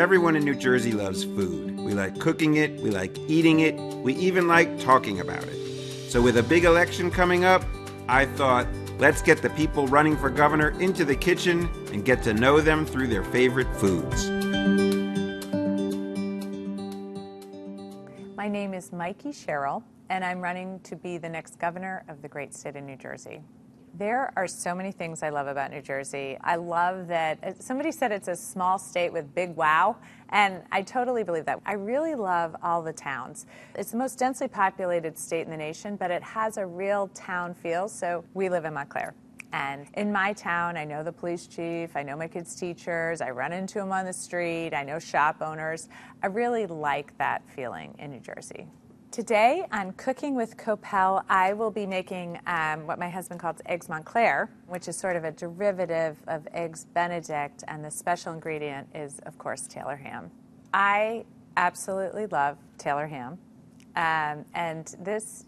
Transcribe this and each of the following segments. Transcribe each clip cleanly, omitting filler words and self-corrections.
Everyone in New Jersey loves food. We like cooking it, we like eating it, we even like talking about it. So with a big election coming up, I thought, let's get the people running for governor into the kitchen and get to know them through their favorite foods. My name is Mikie Sherrill, and I'm running to be the next governor of the great state of New Jersey. There are so many things I love about New Jersey. I love that somebody said it's a small state with big wow, and I totally believe that. I really love all the towns. It's the most densely populated state in the nation, but it has a real town feel, so we live in Montclair. And in my town, I know the police chief, I know my kids' teachers, I run into them on the street, I know shop owners. I really like that feeling in New Jersey. Today on Cooking with Koppell, I will be making what my husband calls eggs Montclair, which is sort of a derivative of eggs Benedict, and the special ingredient is, of course, Taylor ham. I absolutely love Taylor ham, and this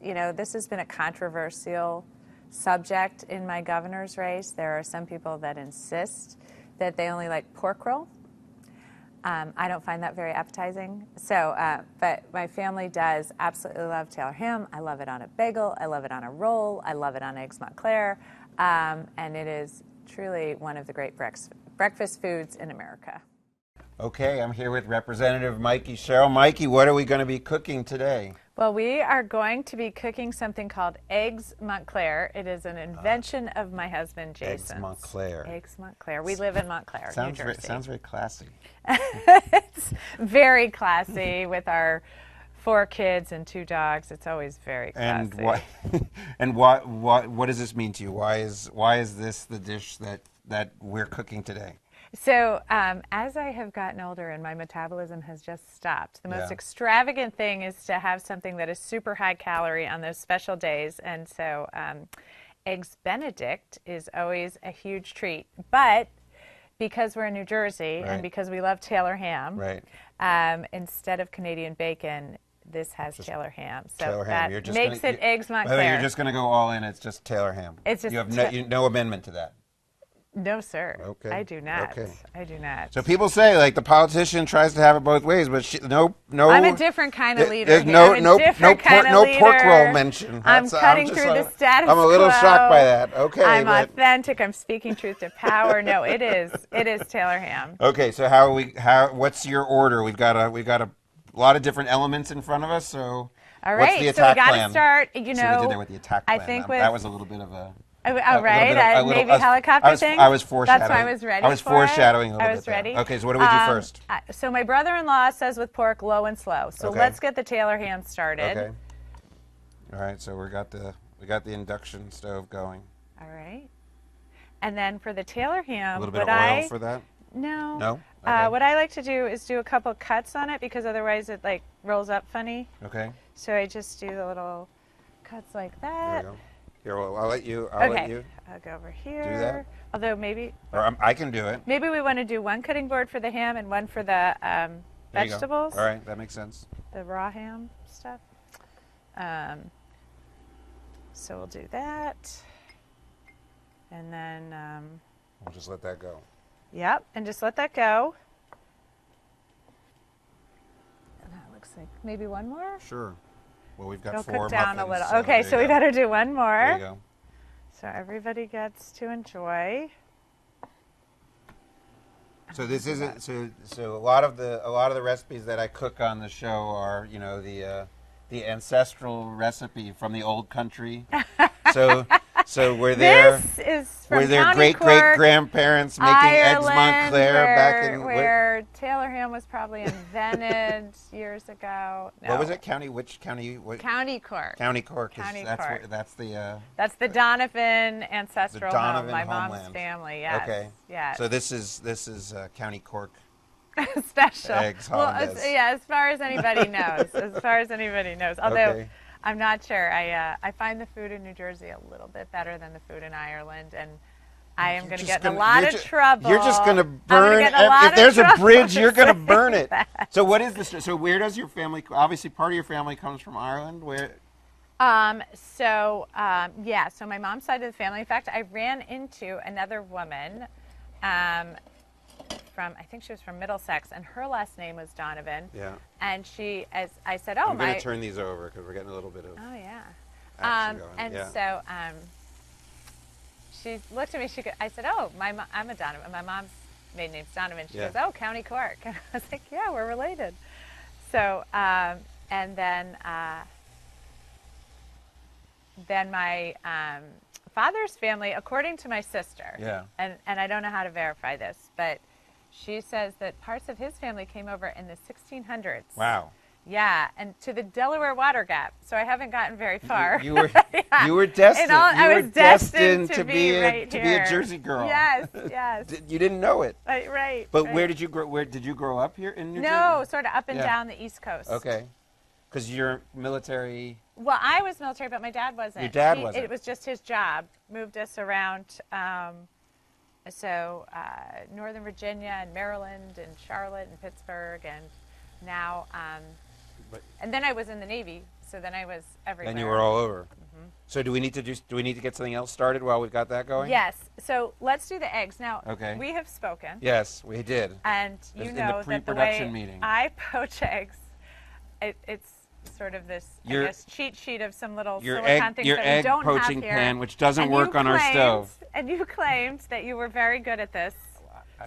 has been a controversial subject in my governor's race. There are some people that insist that they only like pork roll. I don't find that very appetizing. But my family does absolutely love Taylor ham. I love it on a bagel. I love it on a roll. I love it on eggs Montclair. And it is truly one of the great breakfast foods in America. Okay, I'm here with Representative Mikie Sherrill. Mikie, what are we going to be cooking today? Well, we are going to be cooking something called eggs Montclair. It is an invention of my husband, Jason. Eggs Montclair. Eggs Montclair. We live in Montclair, New Jersey. Sounds very classy. It's very classy with our 4 kids and 2 dogs. It's always very classy. And what does this mean to you? Why is this the dish that we're cooking today? So as I have gotten older and my metabolism has just stopped, the most extravagant thing is to have something that is super high calorie on those special days. And so eggs Benedict is always a huge treat. But because we're in New Jersey and because we love Taylor ham, instead of Canadian bacon, this has Taylor ham. So Taylor ham. that makes it eggs Montclair. By the way, you're just going to go all in. It's just Taylor ham. It's just you have no amendment to that. No, sir. Okay. I do not. Okay. I do not. So people say, like, the politician tries to have it both ways, but no. I'm a different kind of leader. There's no pork roll mention. I'm cutting through the status quo. I'm a little shocked by that. Okay. I'm authentic. I'm speaking truth to power. No, it is Taylor ham. Okay. So what's your order? We've got a lot of different elements in front of us. So all right. What's the attack plan? So we got to start. So we did there with the attack plan. I think that was a little bit of a. Maybe helicopter thing? I was foreshadowing. That's why I was ready. I was foreshadowing a little bit. I was ready. There. Okay, so what do we do first? So my brother-in-law says with pork, low and slow. So let's get the Taylor ham started. Okay. All right. So we got the induction stove going. All right. And then for the Taylor ham, a little bit of oil for that. No. No. Okay. What I like to do is do a couple cuts on it because otherwise it like rolls up funny. Okay. So I just do the little cuts like that. There we go. Here, well, I'll let you. I'll go over here. Do that. Although maybe. Or I can do it. Maybe we want to do one cutting board for the ham and one for the vegetables. All right, that makes sense. The raw ham stuff. So we'll do that, and then. We'll just let that go. Yep, and just let that go. And that looks like maybe one more. Sure. Well, we've got It'll 4 cook down muffins. a little. Okay, so we better do one more. There you go. So everybody gets to enjoy. So this isn't so a lot of the recipes that I cook on the show are, the ancestral recipe from the old country. So were there great grandparents making eggs Montclair back in where Taylor ham was probably invented years ago. No. What was it? Which county? County Cork. County Cork. That's the Donovan ancestral Donovan home, my homeland. Mom's family. Yes. Okay. Yes. So this is County Cork. Special. Eggs Hollandaise. As far as anybody knows. Although I'm not sure. I find the food in New Jersey a little bit better than the food in Ireland, and I am going to get in a lot of trouble. You're just going to burn. If there's a bridge, you're going to burn it. So what is this? So where does your family? Obviously, part of your family comes from Ireland. Where? So my mom's side of the family. In fact, I ran into another woman from, I think she was from Middlesex, and her last name was Donovan. Yeah. And she, as I said, oh, I'm going to turn these over because we're getting a little bit of action going. And yeah. so she looked at me. I said, oh, I'm a Donovan. My mom's maiden name's Donovan. She goes, oh, County Cork. And I was like, yeah, we're related. So, and then my father's family, according to my sister, and I don't know how to verify this, but she says that parts of his family came over in the 1600s. Wow. Yeah, and to the Delaware Water Gap. So I haven't gotten very far. You were destined. I was destined to be a Jersey girl. Yes, yes. You didn't know it. Right. But where did you grow? Where did you grow up here in New Jersey? No, sort of up and down the East Coast. Okay. Because you're military. Well, I was military, but my dad wasn't. Your dad wasn't. It was just his job. Moved us around. Northern Virginia and Maryland and Charlotte and Pittsburgh, and now. And then I was in the Navy, so then I was everywhere. And you were all over. Mm-hmm. So do we need to get something else started while we've got that going? Yes. So let's do the eggs now. Okay. We have spoken. Yes, we did. And you know that the way meeting. I poach eggs, it's sort of this I guess cheat sheet of some little silicone things that we don't have here. Your egg poaching pan, which doesn't work on our stove. And you claimed that you were very good at this.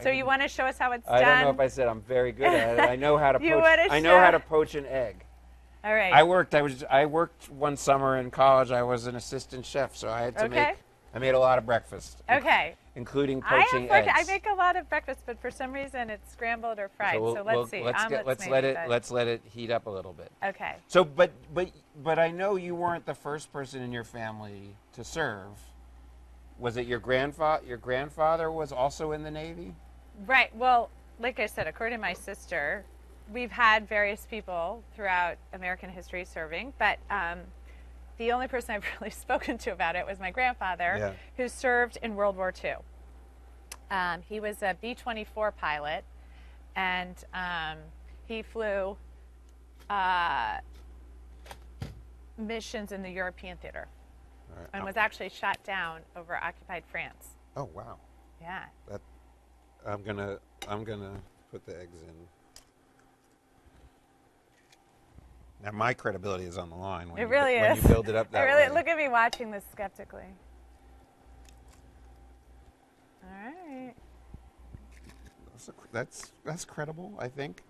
So you want to show us how it's done? I don't know if I said I'm very good at it. I know how to poach. I know how to poach an egg. All right. I worked one summer in college. I was an assistant chef, so I had to I made a lot of breakfast. Okay. Including poaching eggs. I make a lot of breakfast, but for some reason it's scrambled or fried. So let's see. Let's let it heat up a little bit. Okay. So, but I know you weren't the first person in your family to serve. Was it your grandfather? Your grandfather was also in the Navy? Right. Well, like I said, according to my sister, we've had various people throughout American history serving, but the only person I've really spoken to about it was my grandfather, who served in World War II. He was a B-24 pilot, and he flew missions in the European theater. And was actually shot down over occupied France. Oh wow! Yeah. I'm gonna put the eggs in. Now my credibility is on the line when when you build it up that way. Look at me watching this skeptically. All right. That's credible, I think.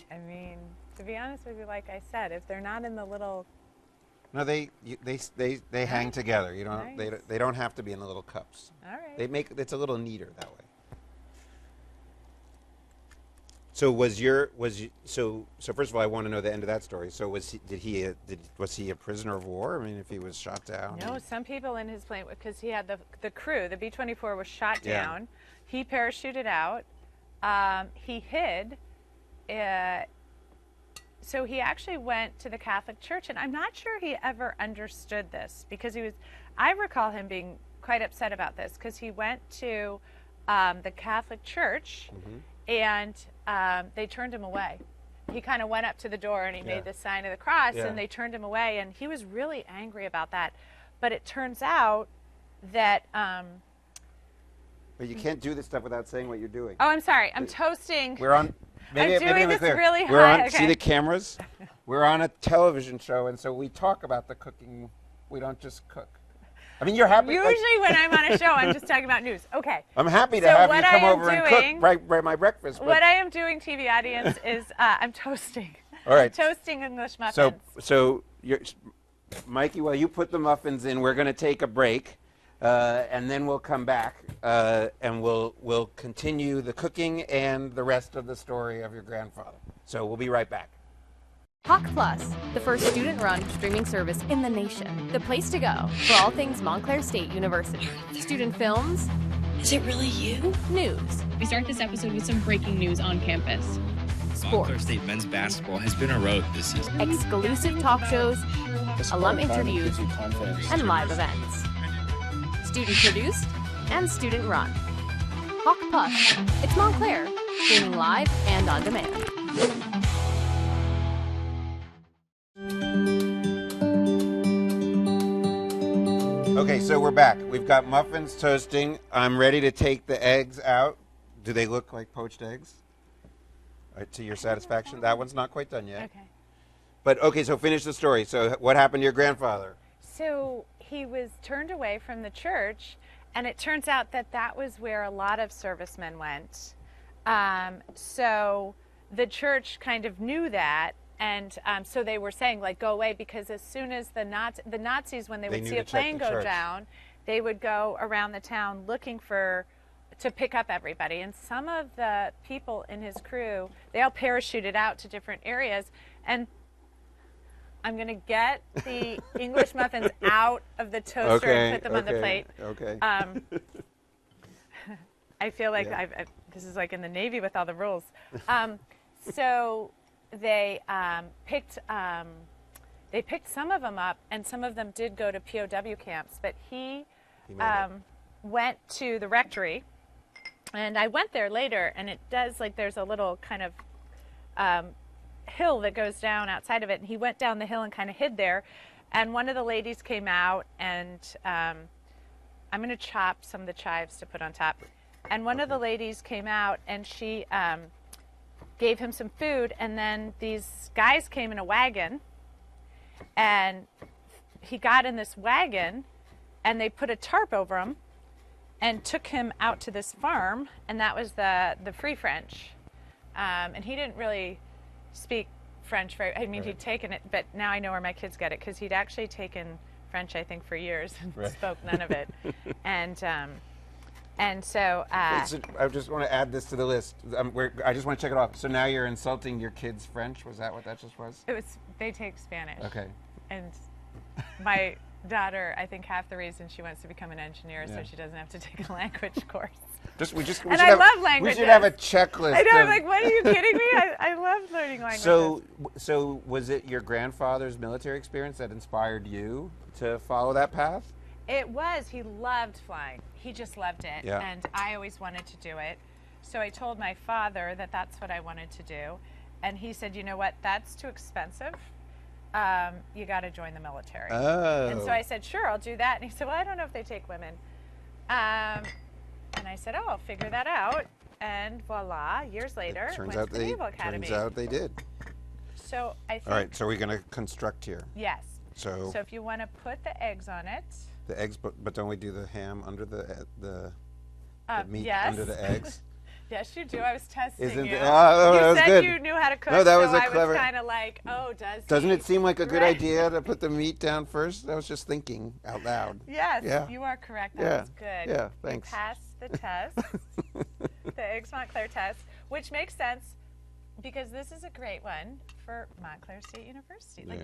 I mean, to be honest with you, like I said, if they're not in the little. No, they hang together. You don't. Nice. They don't have to be in the little cups. All right. It's a little neater that way. So so first of all, I want to know the end of that story. So was he a prisoner of war? I mean, if he was shot down. No, some people in his plane, because he had the crew. The B-24 was shot down. He parachuted out. He hid. So he actually went to the Catholic Church, and I'm not sure he ever understood this, because I recall him being quite upset about this, because he went to the Catholic Church, and they turned him away. He kind of went up to the door and he made the sign of the cross, and they turned him away, and he was really angry about that. But it turns out that... but you can't do this stuff without saying what you're doing. Oh, I'm sorry. I'm toasting. We're on... I'm doing this really high. We're on. See the cameras? We're on a television show, and so we talk about the cooking. We don't just cook. I mean, you're happy. Usually, when I'm on a show, I'm just talking about news. Okay. I'm happy to have you come over and cook my breakfast. What I am doing, TV audience, is I'm toasting. All right. I'm toasting English muffins. So Mikie, while you put the muffins in, we're going to take a break. And then we'll come back and we'll continue the cooking and the rest of the story of your grandfather. So we'll be right back. Hawk Plus, the first student-run streaming service in the nation. The place to go for all things Montclair State University. Student films. Is it really you? News. We start this episode with some breaking news on campus. Sports. Montclair State men's basketball has been a road this season. Exclusive talk shows, alum interviews, and live events. Student produced and student run. Hawk Plus. It's Montclair, streaming live and on demand. Okay, so we're back. We've got muffins toasting. I'm ready to take the eggs out. Do they look like poached eggs? To your satisfaction? That one's not quite done yet. Okay. But, okay, so finish the story. So what happened to your grandfather? So he was turned away from the church, and it turns out that that was where a lot of servicemen went. So the church kind of knew that, and so they were saying, like, go away, because as soon as the Nazis, when they would see a plane go down, they would go around the town looking to pick up everybody. And some of the people in his crew, they all parachuted out to different areas. And I'm going to get the English muffins out of the toaster and put them on the plate. Okay. I feel like this is like in the Navy with all the rules. So they picked some of them up, and some of them did go to POW camps. But he went to the rectory, and I went there later, and it does, like, there's a little kind of hill that goes down outside of it, and he went down the hill and kind of hid there, and one of the ladies came out, and I'm going to chop some of the chives to put on top, and one of the ladies came out, and she gave him some food, and then these guys came in a wagon, and he got in this wagon, and they put a tarp over him and took him out to this farm, and that was the Free French. And he didn't really speak French very, I mean, he'd taken it, but now I know where my kids get it, because he'd actually taken French, I think, for years and spoke none of it. And so I just want to add this to the list. I just want to check it off. So now you're insulting your kids' French? Was that what that just was? they take Spanish. Okay. And my daughter, I think half the reason she wants to become an engineer is so she doesn't have to take a language course. I love languages. We should have a checklist. I know, I'm like, what, are you kidding me? I love learning languages. So was it your grandfather's military experience that inspired you to follow that path? It was. He loved flying. He just loved it. Yeah. And I always wanted to do it. So I told my father that that's what I wanted to do. And he said, you know what, that's too expensive. You got to join the military. Oh. And so I said, sure, I'll do that. And he said, well, I don't know if they take women. And I said, oh, I'll figure that out. And voila, years later, went to the Naval Academy. Turns out they did. So I think. All right, so we're going to construct here. Yes. So if you want to put the eggs on it. The eggs, but don't we do the ham under the meat yes. under the eggs? Yes, you do. I was testing you. That was said good. You knew how to cook, no, that was so a clever. I was kind of like, oh, Doesn't it seem like a good Right. idea to put the meat down first? I was just thinking out loud. Yes, Yeah. you are correct. That was good. Yeah, thanks. You passed the test, the Eggs Montclair test, which makes sense because this is a great one for Montclair State University. Like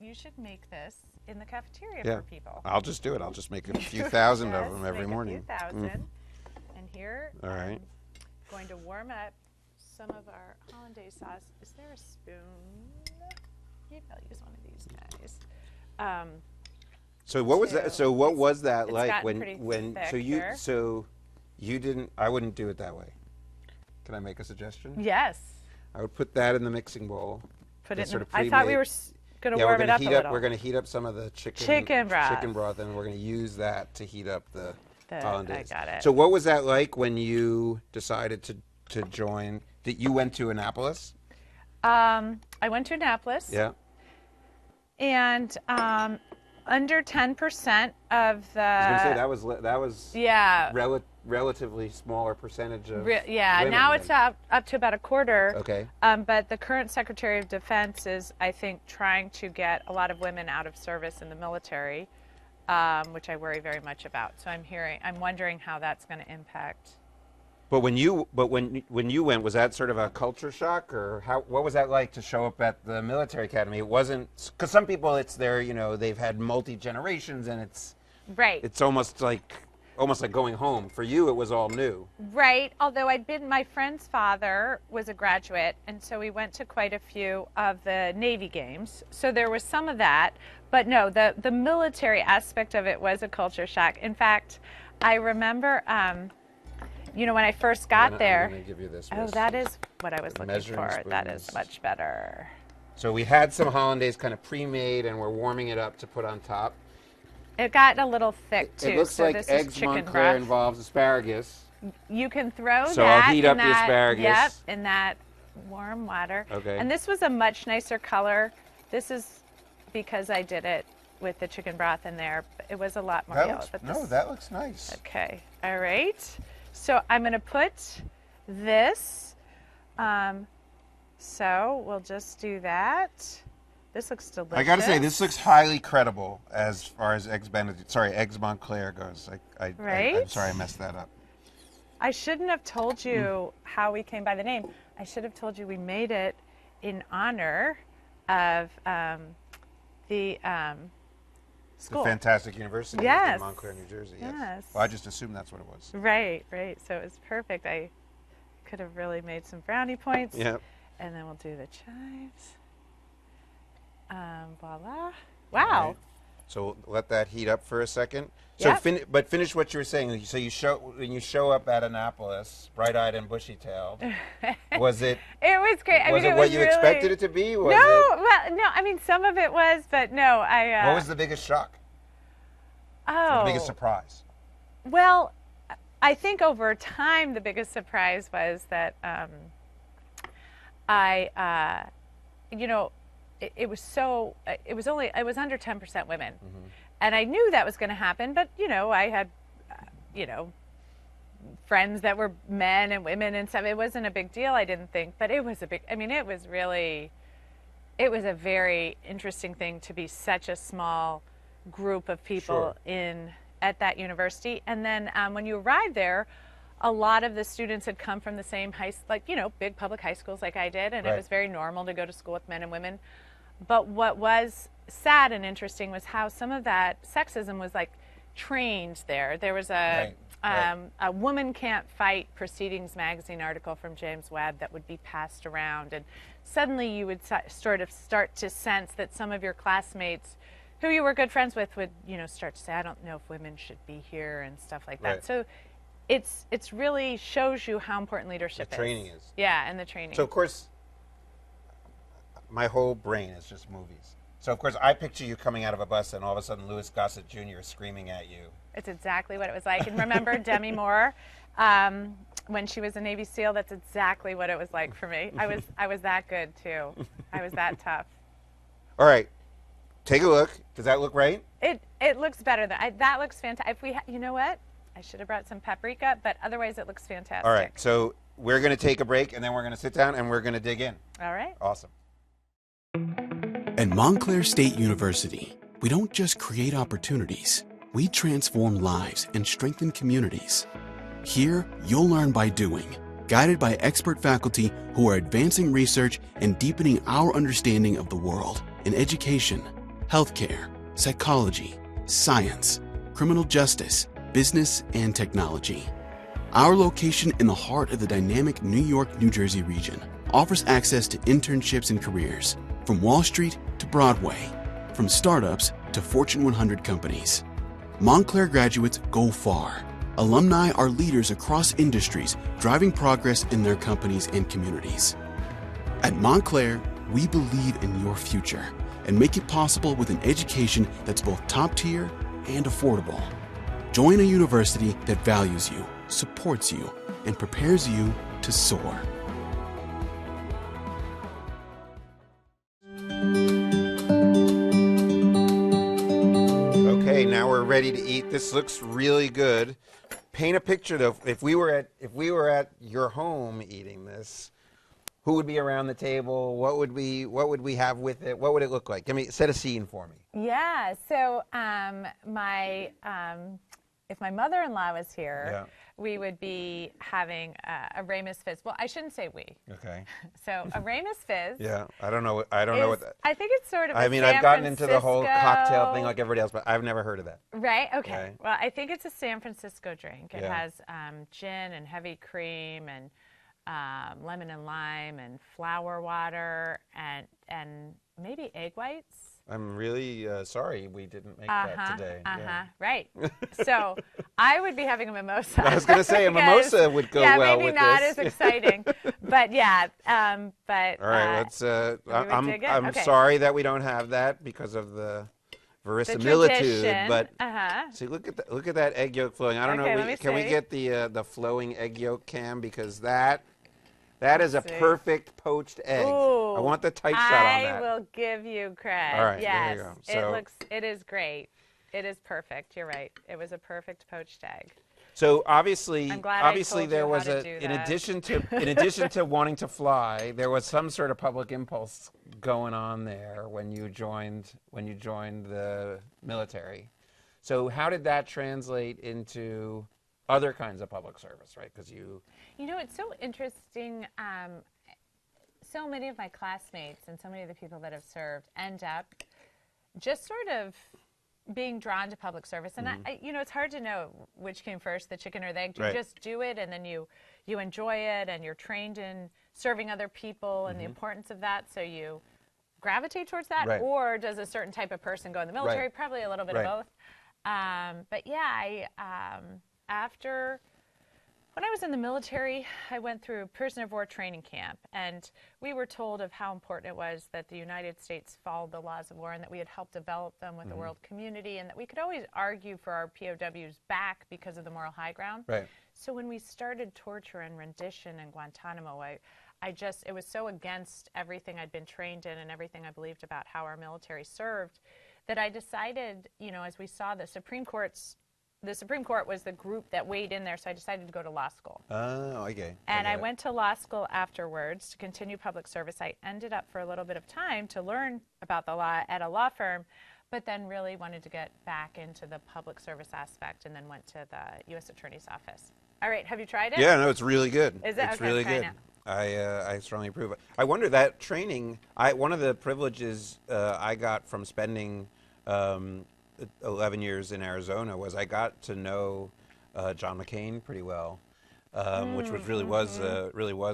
you should make this in the cafeteria for people. I'll just do it. I'll just make a few thousand of them every make morning. A few thousand. And here, all right. Going to warm up some of our hollandaise sauce. Is there a spoon? Maybe I'll use one of these guys. So what was that? So what was that like when you didn't? I wouldn't do it that way. Can I make a suggestion? Yes. I would put that in the mixing bowl. Put it. Sort of I thought we were going to warm it up a little. We're going to heat up some of the chicken broth, and we're going to use that to heat up the hollandaise. I got it. So what was that like when you decided to join? That you went to Annapolis? I went to Annapolis. Yeah. And under 10% of the. I was going to say that was yeah. Relatively smaller percentage of now it's up to about a quarter. Okay. But the current Secretary of Defense is, I think, trying to get a lot of women out of service in the military, which I worry very much about. So I'm wondering how that's going to impact. But when you went, was that sort of a culture shock, or what was that like to show up at the military academy? It wasn't, because some people it's their, they've had multi-generations and it's right. It's almost like going home. For you, it was all new. Right. Although my friend's father was a graduate, and so we went to quite a few of the Navy games. So there was some of that. But no, the military aspect of it was a culture shock. In fact, I remember, when I first got there. I'm going to give you this. That is what I was looking for. Spoons. That is much better. So we had some hollandaise kind of pre-made, and we're warming it up to put on top. It got a little thick, too. It looks like this Eggs is chicken Montclair broth. involves asparagus. you can throw So that I'll heat in up the that, asparagus. Yep, in that warm water. Okay. And this was a much nicer color. This is because I did it with the chicken broth in there. It was a lot more yellow. That looks nice. Okay. All right. So I'm going to put this. So we'll just do that. This looks delicious. I got to say, this looks highly credible as far as eggs Montclair goes. Right? I'm sorry I messed that up. I shouldn't have told you how we came by the name. I should have told you we made it in honor of the school. The fantastic university Yes. in Montclair, New Jersey. Yes. Well, I just assumed that's what it was. Right. So it was perfect. I could have really made some brownie points. Yep. And then we'll do the chives. Voila. Wow. Right. So let that heat up for a second. So Yep. but finish what you were saying. So when you show up at Annapolis, bright-eyed and bushy-tailed, was it? It was great. I Was mean, it what was you really... expected it to be? Was no, it? well, no. I mean, some of it was, but no. What was the biggest shock? Oh. The biggest surprise? Well, I think over time the biggest surprise was that it was under 10% women. Mm-hmm. And I knew that was going to happen, but, I had, friends that were men and women and stuff. It wasn't a big deal, I didn't think, but it was it was a very interesting thing to be such a small group of people at that university. And then when you arrived there, a lot of the students had come from the same big public high schools like I did, and Right. It was very normal to go to school with men and women. But what was sad and interesting was how some of that sexism was trained there. There was a Woman Can't Fight Proceedings magazine article from James Webb that would be passed around, and suddenly you would sort of start to sense that some of your classmates who you were good friends with would, start to say, I don't know if women should be here and stuff like that. Right. So it's really shows you how important leadership The training is. Yeah, and the training. So, of course, my whole brain is just movies. So, of course, I picture you coming out of a bus and all of a sudden Louis Gossett Jr. is screaming at you. It's exactly what it was like. And remember Demi Moore, when she was a Navy SEAL, that's exactly what it was like for me. I was that good, too. I was that tough. All right. Take a look. Does that look right? It looks better. That looks fantastic. You know what? I should have brought some paprika, but otherwise it looks fantastic. All right. So we're going to take a break, and then we're going to sit down, and we're going to dig in. All right. Awesome. At Montclair State University, we don't just create opportunities. We transform lives and strengthen communities. Here, you'll learn by doing, guided by expert faculty who are advancing research and deepening our understanding of the world in education, healthcare, psychology, science, criminal justice, business, and technology. Our location in the heart of the dynamic New York, New Jersey region offers access to internships and careers from Wall Street to Broadway, from startups to Fortune 100 companies. Montclair graduates go far. Alumni are leaders across industries, driving progress in their companies and communities. At Montclair, we believe in your future and make it possible with an education that's both top tier and affordable. Join a university that values you, supports you, and prepares you to soar. Okay, now we're ready to eat. This looks really good. Paint a picture, though. If we were at your home eating this, who would be around the table? What would we have with it? What would it look like? Set a scene for me. Yeah. So if my mother-in-law was here, we would be having a Ramus Fizz. Well, I shouldn't say we. Okay. So a Ramus Fizz. Yeah, I don't know what that. I think it's sort of. I've gotten into the whole cocktail thing like everybody else, but I've never heard of that. Right. Okay. Well, I think it's a San Francisco drink. It Yeah. has gin and heavy cream and lemon and lime and flower water and maybe egg whites. I'm really sorry we didn't make that today. Yeah. Right. So I would be having a mimosa. I was going to say a mimosa would go well with this. Yeah, maybe not as exciting, but yeah. But all right, let's. I'm dig it? I'm Okay. sorry that we don't have that because of the verisimilitude. tradition. But Uh-huh. see, look at that egg yolk flowing. I don't Okay, know. let me Can we see. get the flowing egg yolk cam, because that is a see. perfect poached egg. Ooh, I want the tight shot on that. I will give you credit. All right, yes, there you go. it is great. It is perfect. You're right. It was a perfect poached egg. So obviously, I'm glad I told there you was how to do in that. addition to wanting to fly, there was some sort of public impulse going on there when you joined the military. So how did that translate into other kinds of public service, right? Because You know, it's so interesting. So many of my classmates and so many of the people that have served end up just sort of being drawn to public service. And you know, it's hard to know which came first, the chicken or the egg. Do you just do it and then you enjoy it and you're trained in serving other people and the importance of that, so you gravitate towards that? Right. Or does a certain type of person go in the military? Right. Probably a little bit Right. of both. But yeah, after when I was in the military, I went through a prisoner of war training camp, and we were told of how important it was that the United States followed the laws of war and that we had helped develop them with the world community, and that we could always argue for our POWs back because of the moral high ground. Right. So when we started torture and rendition in Guantanamo, it was so against everything I'd been trained in and everything I believed about how our military served, that I decided, you know, as we saw the Supreme Court was the group that weighed in there, so I decided to go to law school. Oh, okay. And I went to law school afterwards to continue public service. I ended up for a little bit of time to learn about the law at a law firm, but then really wanted to get back into the public service aspect, and then went to the U.S. Attorney's Office. All right, have you tried it? Yeah, no, it's really good. Is it? It's Okay, really try it good. now. I strongly approve. I wonder, that training. One of the privileges I got from spending 11 years in Arizona was I got to know John McCain pretty well, which was really was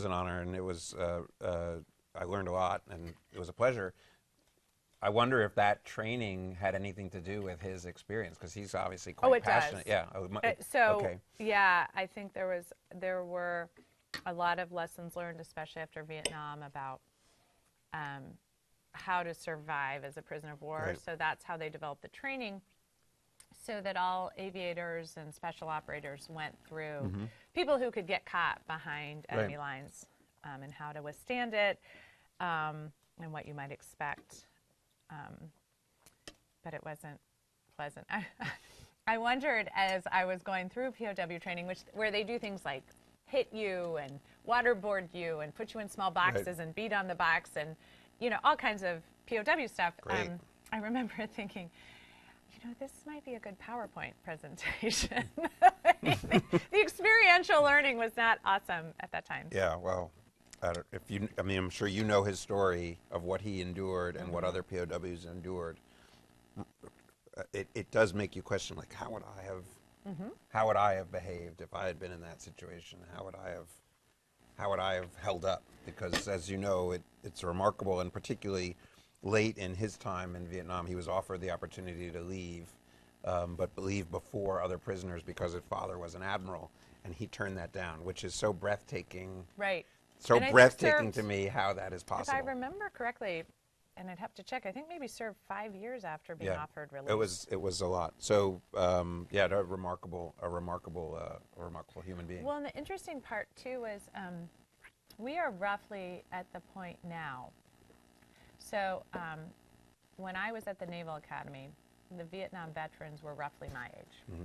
an honor, and it was I learned a lot, and it was a pleasure. I wonder if that training had anything to do with his experience, because he's obviously quite passionate. Does. Yeah. Okay. Yeah, I think there were a lot of lessons learned, especially after Vietnam, about how to survive as a prisoner of war. Right. So that's how they developed the training, so that all aviators and special operators went through, people who could get caught behind enemy lines, and how to withstand it, and what you might expect. But it wasn't pleasant. I wondered, as I was going through POW training, where they do things like hit you and waterboard you and put you in small boxes and beat on the box and, you know, all kinds of POW stuff. I remember thinking, you know, this might be a good PowerPoint presentation. The experiential learning was not awesome at that time. Yeah, well, I'm sure you know his story of what he endured and what other POWs endured. It does make you question, like, how would I have behaved if I had been in that situation? How would I have held up? Because, as you know, it's remarkable, and particularly late in his time in Vietnam, he was offered the opportunity to leave, but leave before other prisoners because his father was an admiral, and he turned that down, which is so breathtaking. Right. So breathtaking to me how that is possible. If I remember correctly, and I'd have to check, I think maybe served 5 years after being offered release. It was a lot. So a remarkable human being. Well, and the interesting part too was we are roughly at the point now. So when I was at the Naval Academy, the Vietnam veterans were roughly my age.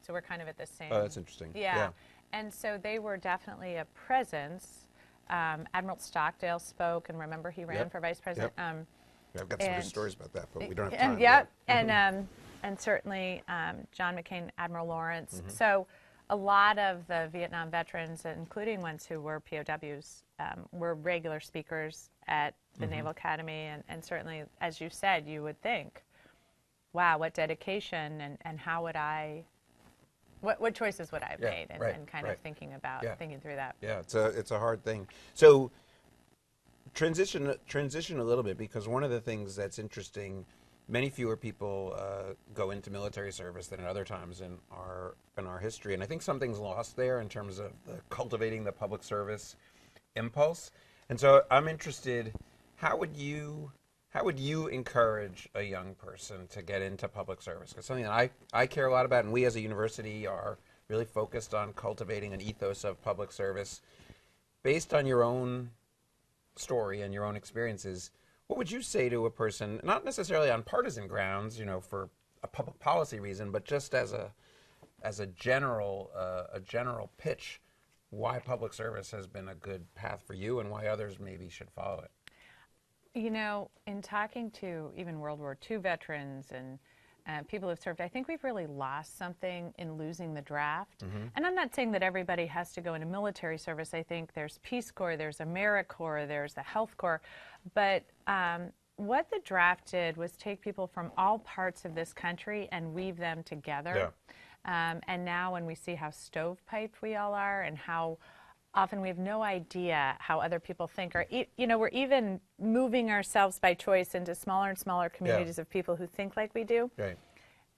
So we're kind of at the same. Oh, that's interesting. Yeah. And so they were definitely a presence. Admiral Stockdale spoke, and remember he ran for vice president. I've got some good stories about that, but we don't have time. And certainly John McCain, Admiral Lawrence. So a lot of the Vietnam veterans, including ones who were POWs, were regular speakers at the Naval Academy. And certainly, as you said, you would think, wow, what dedication, and how would I... What choices would I have made, and kind of thinking through that. Yeah, it's a hard thing. So transition a little bit, because one of the things that's interesting, many fewer people go into military service than at other times in our history, and I think something's lost there in terms of cultivating the public service impulse. And so I'm interested, how would you how would you encourage a young person to get into public service? Because something that I care a lot about, and we as a university are really focused on cultivating an ethos of public service. Based on your own story and your own experiences, what would you say to a person, not necessarily on partisan grounds, for a public policy reason, but just as a general pitch, why public service has been a good path for you and why others maybe should follow it? In talking to even World War II veterans and people who've served, I think we've really lost something in losing the draft. And I'm not saying that everybody has to go into military service. I think there's Peace Corps, there's AmeriCorps, there's the Health Corps. But what the draft did was take people from all parts of this country and weave them together. Yeah. And now when we see how stovepiped we all are and how often we have no idea how other people think, or we're even moving ourselves by choice into smaller and smaller communities of people who think like we do. Right.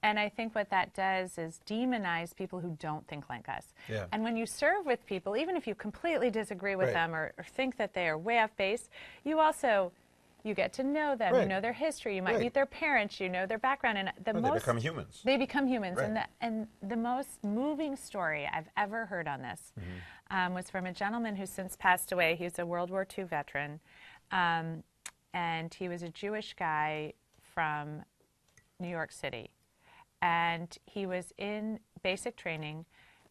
And I think what that does is demonize people who don't think like us. Yeah. And when you serve with people, even if you completely disagree with them or think that they are way off base, you get to know them, you know their history, you might meet their parents, you know their background, and they become humans. They become humans, and the most moving story I've ever heard on this was from a gentleman who's since passed away. He's a World War II veteran, and he was a Jewish guy from New York City, and he was in basic training,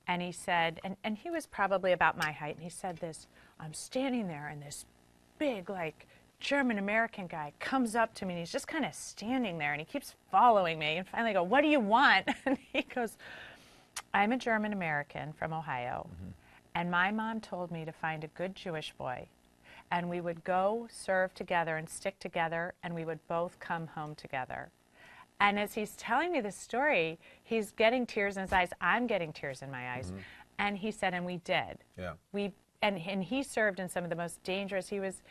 and he said, and he was probably about my height, and he said this, I'm standing there, and this big, German-American guy comes up to me, and he's just kind of standing there, and he keeps following me, and finally I go, what do you want? And he goes, I'm a German-American from Ohio, and my mom told me to find a good Jewish boy, and we would go serve together and stick together, and we would both come home together. And as he's telling me this story, he's getting tears in his eyes, I'm getting tears in my eyes, and he said, and we did. Yeah. And he served in some of the most dangerous, he was,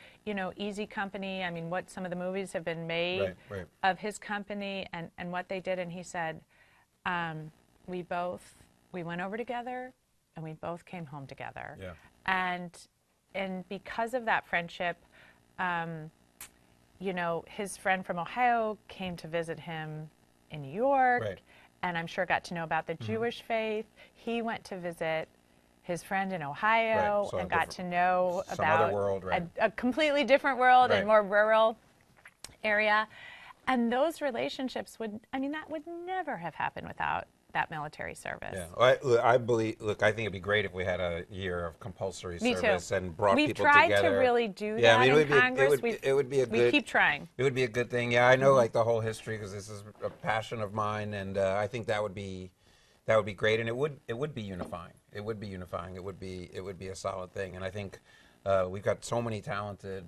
Easy Company. I mean, what some of the movies have been made of his company and what they did. And he said, we went over together and we both came home together. Yeah. And because of that friendship, his friend from Ohio came to visit him in New York, and I'm sure got to know about the Jewish faith. He went to visit his friend in Ohio and got to know about other world, a completely different world and more rural area. And those relationships that would never have happened without that military service. Yeah, well, I think it'd be great if we had a year of compulsory service and brought people together. We've tried to really do that in Congress. It would be a good. We keep trying. It would be a good thing. Yeah, I know the whole history because this is a passion of mine, and I think that would be great, and it would be unifying. It would be unifying. It would be a solid thing, and I think we've got so many talented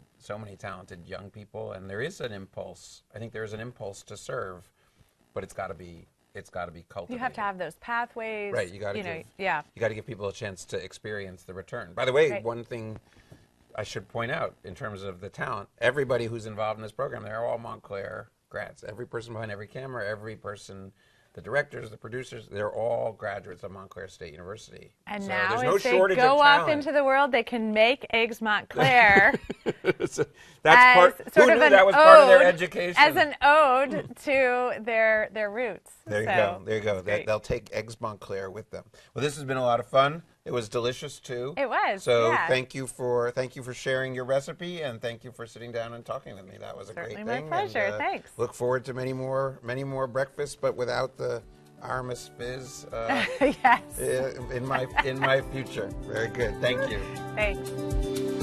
young people, and there is an impulse. I think there is an impulse to serve, but it's got to be cultivated. You have to have those pathways. Right. You got to give people a chance to experience the return. By the way, one thing I should point out in terms of the talent, everybody who's involved in this program, they're all Montclair grads. Every person behind every camera, every person. The directors, the producers, they're all graduates of Montclair State University. And so now there's no if they shortage go of off talent. into the world, they can make Eggs Montclair. So that's part. Who knew that was part of their education? As an ode to their roots. There you go. They'll take Eggs Montclair with them. Well, this has been a lot of fun. It was delicious too. It was. So thank you for sharing your recipe, and thank you for sitting down and talking with me. That was a great thing. Certainly my pleasure. And, thanks. Look forward to many more breakfasts, but without the Aramis fizz. Yes. In my future. Very good. Thank you. Thanks.